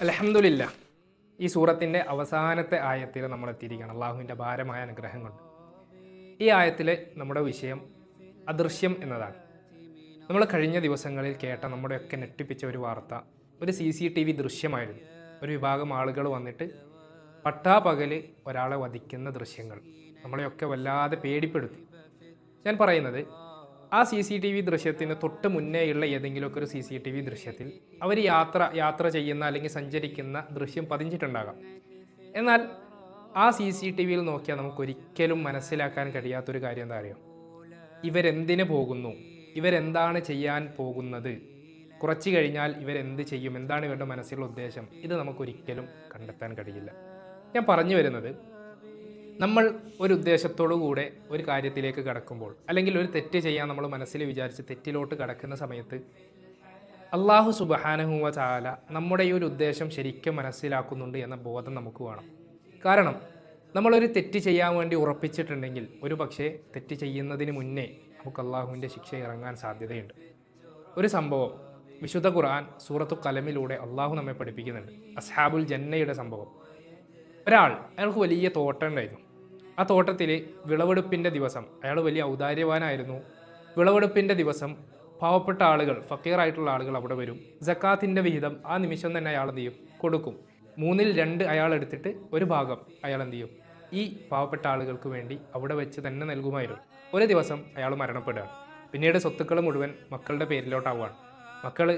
അൽഹംദുലില്ലാ, ഈ സൂറത്തിൻ്റെ അവസാനത്തെ ആയത്തിൽ നമ്മൾ എത്തിയിരിക്കുകയാണ്. അള്ളാഹുവിൻ്റെ ഭാരമായ അനുഗ്രഹം കൊണ്ട്. ഈ ആയത്തിലെ നമ്മുടെ വിഷയം അദൃശ്യം എന്നതാണ്. നമ്മൾ കഴിഞ്ഞ ദിവസങ്ങളിൽ കേട്ട നമ്മുടെയൊക്കെ ഞെട്ടിപ്പിച്ച ഒരു വാർത്ത ഒരു CCTV ദൃശ്യമായിരുന്നു. ഒരു വിഭാഗം ആളുകൾ വന്നിട്ട് പട്ടാപകൽ ഒരാളെ വധിക്കുന്ന ദൃശ്യങ്ങൾ നമ്മളെയൊക്കെ വല്ലാതെ പേടിപ്പെടുത്തി. ഞാൻ പറയുന്നത്, ആ CCTV ദൃശ്യത്തിന് തൊട്ട് മുന്നേയുള്ള ഏതെങ്കിലുമൊക്കെ ഒരു CCTV ദൃശ്യത്തിൽ അവർ യാത്ര ചെയ്യുന്ന അല്ലെങ്കിൽ സഞ്ചരിക്കുന്ന ദൃശ്യം പതിഞ്ഞിട്ടുണ്ടാകാം. എന്നാൽ ആ CCTVയിൽ നോക്കിയാൽ നമുക്കൊരിക്കലും മനസ്സിലാക്കാൻ കഴിയാത്തൊരു കാര്യം എന്താ അറിയോ? ഇവരെന്തിന് പോകുന്നു, ഇവരെന്താണ് ചെയ്യാൻ പോകുന്നത്, കുറച്ച് കഴിഞ്ഞാൽ ഇവരെന്ത് ചെയ്യും, എന്താണ് ഇവരുടെ മനസ്സിലുള്ള ഉദ്ദേശം, ഇത് നമുക്കൊരിക്കലും കണ്ടെത്താൻ കഴിയില്ല. ഞാൻ പറഞ്ഞു വരുന്നത്, നമ്മൾ ഒരു ഉദ്ദേശത്തോടു കൂടെ ഒരു കാര്യത്തിലേക്ക് കടക്കുമ്പോൾ, അല്ലെങ്കിൽ ഒരു തെറ്റ് ചെയ്യാൻ നമ്മൾ മനസ്സിൽ വിചാരിച്ച് തെറ്റിലോട്ട് കടക്കുന്ന സമയത്ത് അള്ളാഹു സുബ്ഹാനഹു വ തആല നമ്മുടെ ഈ ഒരു ഉദ്ദേശം ശരിക്കും മനസ്സിലാക്കുന്നുണ്ട് എന്ന ബോധം നമുക്ക് വേണം. കാരണം നമ്മളൊരു തെറ്റ് ചെയ്യാൻ വേണ്ടി ഉറപ്പിച്ചിട്ടുണ്ടെങ്കിൽ ഒരു പക്ഷേ തെറ്റ് ചെയ്യുന്നതിന് മുന്നേ നമുക്ക് അള്ളാഹുവിൻ്റെ ശിക്ഷ ഇറങ്ങാൻ സാധ്യതയുണ്ട്. ഒരു സംഭവം വിശുദ്ധ ഖുർആൻ സൂറത്തു ഖലമിലൂടെ അള്ളാഹു നമ്മെ പഠിപ്പിക്കുന്നുണ്ട്. അസ്ഹാബുൽ ജന്നയുടെ സംഭവം. അയാൾക്ക് വലിയ തോട്ടം ഉണ്ടായിരുന്നു. ആ തോട്ടത്തിൽ വിളവെടുപ്പിൻ്റെ ദിവസം, അയാൾ വലിയ ഔദാര്യവാനായിരുന്നു. വിളവെടുപ്പിൻ്റെ ദിവസം പാവപ്പെട്ട ആളുകൾ, ഫക്കീറായിട്ടുള്ള ആളുകൾ അവിടെ വരും. സക്കാത്തിൻ്റെ വിഹിതം ആ നിമിഷം തന്നെ അയാൾ എന്ത് ചെയ്യും? കൊടുക്കും. 2/3 അയാൾ എടുത്തിട്ട് ഒരു ഭാഗം അയാൾ എന്ത് ചെയ്യും? ഈ പാവപ്പെട്ട ആളുകൾക്ക് വേണ്ടി അവിടെ വെച്ച് തന്നെ നൽകുമായിരുന്നു. ഒരു ദിവസം അയാൾ മരണപ്പെടുകയാണ്. പിന്നീട് സ്വത്തുക്കൾ മുഴുവൻ മക്കളുടെ പേരിലോട്ടാവുകയാണ്. മക്കൾ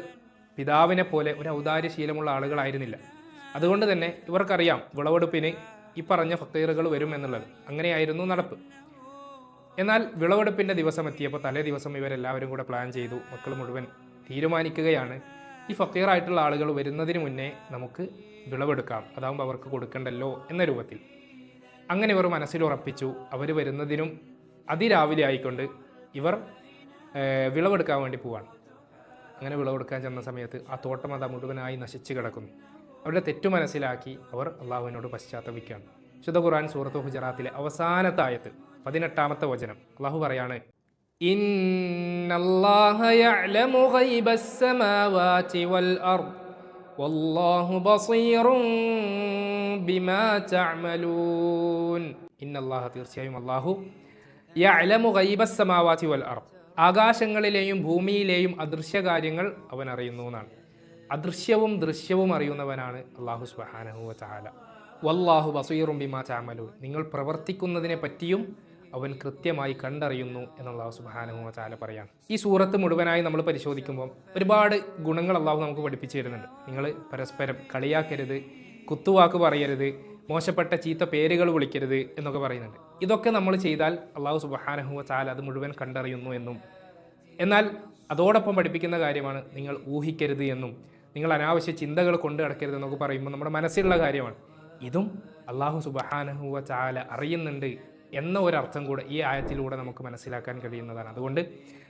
പിതാവിനെ പോലെ ഒരു ഔദാര്യശീലമുള്ള ആളുകളായിരുന്നില്ല. അതുകൊണ്ട് തന്നെ ഇവർക്കറിയാം വിളവെടുപ്പിന് ഈ പറഞ്ഞ ഫക്കീറുകൾ വരും എന്നുള്ളത്. അങ്ങനെയായിരുന്നു നടപ്പ്. എന്നാൽ വിളവെടുപ്പിൻ്റെ ദിവസം എത്തിയപ്പോൾ തലേ ദിവസം ഇവരെല്ലാവരും കൂടെ പ്ലാൻ ചെയ്തു. മക്കൾ മുഴുവൻ തീരുമാനിക്കുകയാണ്, ഈ ഫക്കീറായിട്ടുള്ള ആളുകൾ വരുന്നതിന് മുന്നേ നമുക്ക് വിളവെടുക്കാം, അതാകുമ്പോൾ അവർക്ക് കൊടുക്കണ്ടല്ലോ എന്ന രൂപത്തിൽ. അങ്ങനെ ഇവർ മനസ്സിലുറപ്പിച്ചു. അവർ വരുന്നതിനും അതിരാവിലെ ആയിക്കൊണ്ട് ഇവർ വിളവെടുക്കാൻ വേണ്ടി പോവാണ്. അങ്ങനെ വിളവെടുക്കാൻ ചെന്ന സമയത്ത് ആ തോട്ടം അതാ മുഴുവനായി നശിച്ച് കിടക്കുന്നു. അവരുടെ തെറ്റു മനസ്സിലാക്കി അവർ അള്ളാഹുവിനോട് പശ്ചാത്തപിക്കുകയാണ്. വിശുദ്ധ ഖുർആൻ സൂറത്ത് ഹുജറാത്തിലെ അവസാനത്തെ ആയത്ത് 18-ാമത്തെ വചനം അള്ളാഹു പറയാണ്, ഇന്നല്ലാഹ യഅലമു ഗൈബസ് സമാവാതി വൽ അർദ് വല്ലാഹു ബസീറുൻ ബിമാ തഅമലൂൻ. ഇന്നല്ലാഹ, തീർച്ചയായും അള്ളാഹു, യഅലമു ഗൈബസ് സമാവാതി വൽ അർദ്, ആകാശങ്ങളിലെയും ഭൂമിയിലെയും അദൃശ്യകാര്യങ്ങൾ അവൻ അറിയുന്നു എന്നാണ്. അദൃശ്യവും ദൃശ്യവും അറിയുന്നവനാണ് അള്ളാഹു സുബ്ഹാനഹു വ തആല. വല്ലാഹു ബസീറുൻ ബിമാ തഅമലൂൻ, നിങ്ങൾ പ്രവർത്തിക്കുന്നതിനെ പറ്റിയും അവൻ കൃത്യമായി കണ്ടറിയുന്നു എന്ന് അള്ളാഹു സുബ്ഹാനഹു വ തആല പറയാണ്. ഈ സൂറത്ത് മുഴുവനായി നമ്മൾ പരിശോധിക്കുമ്പോൾ ഒരുപാട് ഗുണങ്ങൾ അള്ളാഹു നമുക്ക് പഠിപ്പിച്ചു തരുന്നുണ്ട്. നിങ്ങൾ പരസ്പരം കളിയാക്കരുത്, കുത്തുവാക്ക് പറയരുത്, മോശപ്പെട്ട ചീത്ത പേരുകൾ വിളിക്കരുത് എന്നൊക്കെ പറയുന്നുണ്ട്. ഇതൊക്കെ നമ്മൾ ചെയ്താൽ അള്ളാഹു സുബ്ഹാനഹു വ തആല അത് മുഴുവൻ കണ്ടറിയുന്നു എന്നും, എന്നാൽ അതോടൊപ്പം പഠിപ്പിക്കുന്ന കാര്യമാണ് നിങ്ങൾ ഊഹിക്കരുത് എന്നും, നിങ്ങൾ അനാവശ്യ ചിന്തകൾ കൊണ്ടു നടക്കരുത് എന്നൊക്കെ പറയുമ്പോൾ നമ്മുടെ മനസ്സിലുള്ള കാര്യമാണ്. ഇതും അള്ളാഹു സുബ്ഹാനഹു വ തആല അറിയുന്നുണ്ട് എന്ന ഒരർത്ഥം കൂടെ ഈ ആയത്തിലൂടെ നമുക്ക് മനസ്സിലാക്കാൻ കഴിയുന്നതാണ്. അതുകൊണ്ട്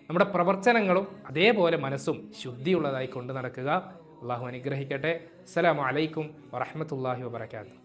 നമ്മുടെ പ്രവർത്തനങ്ങളും അതേപോലെ മനസ്സും ശുദ്ധിയുള്ളതായി കൊണ്ട് നടക്കുക. അള്ളാഹു അനുഗ്രഹിക്കട്ടെ. അസ്സലാമു അലൈക്കും വറഹ്മത്തുള്ളാഹി വബറകാതുഹു.